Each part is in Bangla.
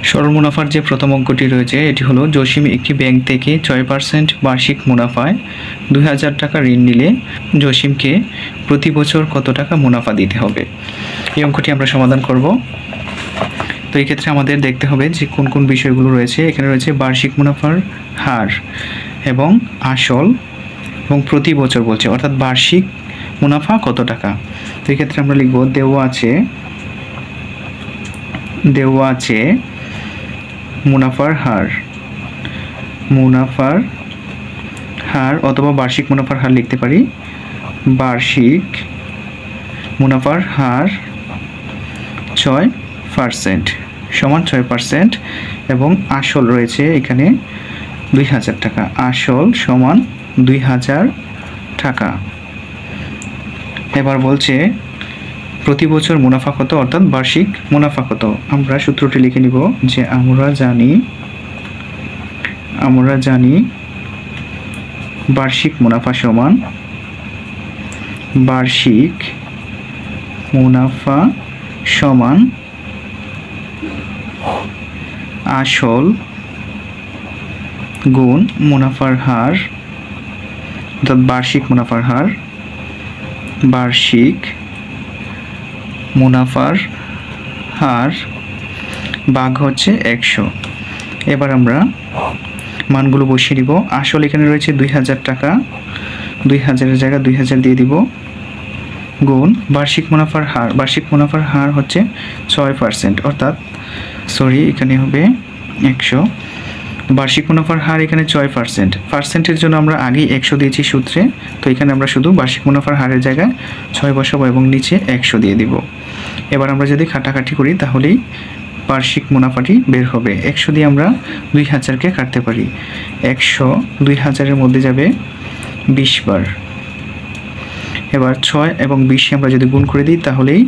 সরল মুনাফার যে প্রথম অঙ্কটি রয়েছে এটি হলো, জসিম একটি ব্যাংক থেকে 6% বার্ষিক মুনাফায় 2000 টাকা ঋণ নিলে জসিমকে প্রতি বছর কত টাকা মুনাফা দিতে হবে। এই অঙ্কটি আমরা সমাধান করব। তো এই ক্ষেত্রে আমাদের দেখতে হবে যে কোন কোন বিষয়গুলো রয়েছে। এখানে রয়েছে বার্ষিক মুনাফার হার এবং আসল এবং প্রতি বছর বলছে, অর্থাৎ বার্ষিক মুনাফা কত টাকা। তো এই ক্ষেত্রে আমরা লিখব দেওয়া আছে মুনাফার হার অথবা বার্ষিক মুনাফার হার লিখতে পারি। বার্ষিক মুনাফার হার 6% সমান 6% এবং আসল রয়েছে এখানে 2000 টাকা। আসল সমান 2000 টাকা। এবার বলছে প্রতি বছর মুনাফা কত, অর্থাৎ বার্ষিক মুনাফা কত। আমরা সূত্রটি লিখে নিব যে আমরা জানি বার্ষিক মুনাফা সমান আসল গুণ মুনাফার হার, অর্থাৎ বার্ষিক মুনাফার হার ভাগ হচ্ছে 100। এবার আমরা মানগুলো বসিয়ে দিব। আসল এখানে রয়েছে 2000 টাকা, 2000-এর জায়গায় 2000 দিয়ে দিব, গুণ বার্ষিক মুনাফার হার হচ্ছে 6%, অর্থাৎ এখানে হবে 100। বার্ষিক মুনাফার হার এখানে 6%, পার্সেন্টের জন্য আমরা আগেই 100 দিয়েছি সূত্রে। তো এখানে আমরা শুধু বার্ষিক মুনাফার হারের জায়গায় 6 বসাবো এবং নিচে 100 দিয়ে দিব। এবার আমরা যদি কাটাকাটি করি তাহলেই বার্ষিক মুনাফাটি বের হবে। 100 দিয়ে আমরা 2000-কে কাটতে পারি। 100 2000-এর মধ্যে যাবে 20 বার। এবার 6 এবং 20 আমরা যদি গুণ করে দিই তাহলেই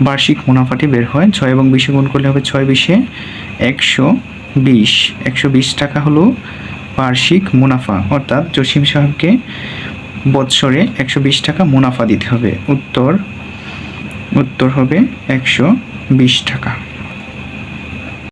বার্ষিক মুনাফাটি বের হয়। 6 এবং 20 গুণ করলে হবে 6 20-এ 120 টাকা হলো বার্ষিক মুনাফা, অর্থাৎ জসিম সাহেবকে বৎসরে 120 টাকা মুনাফা দিতে হবে। উত্তর হবে 120 টাকা।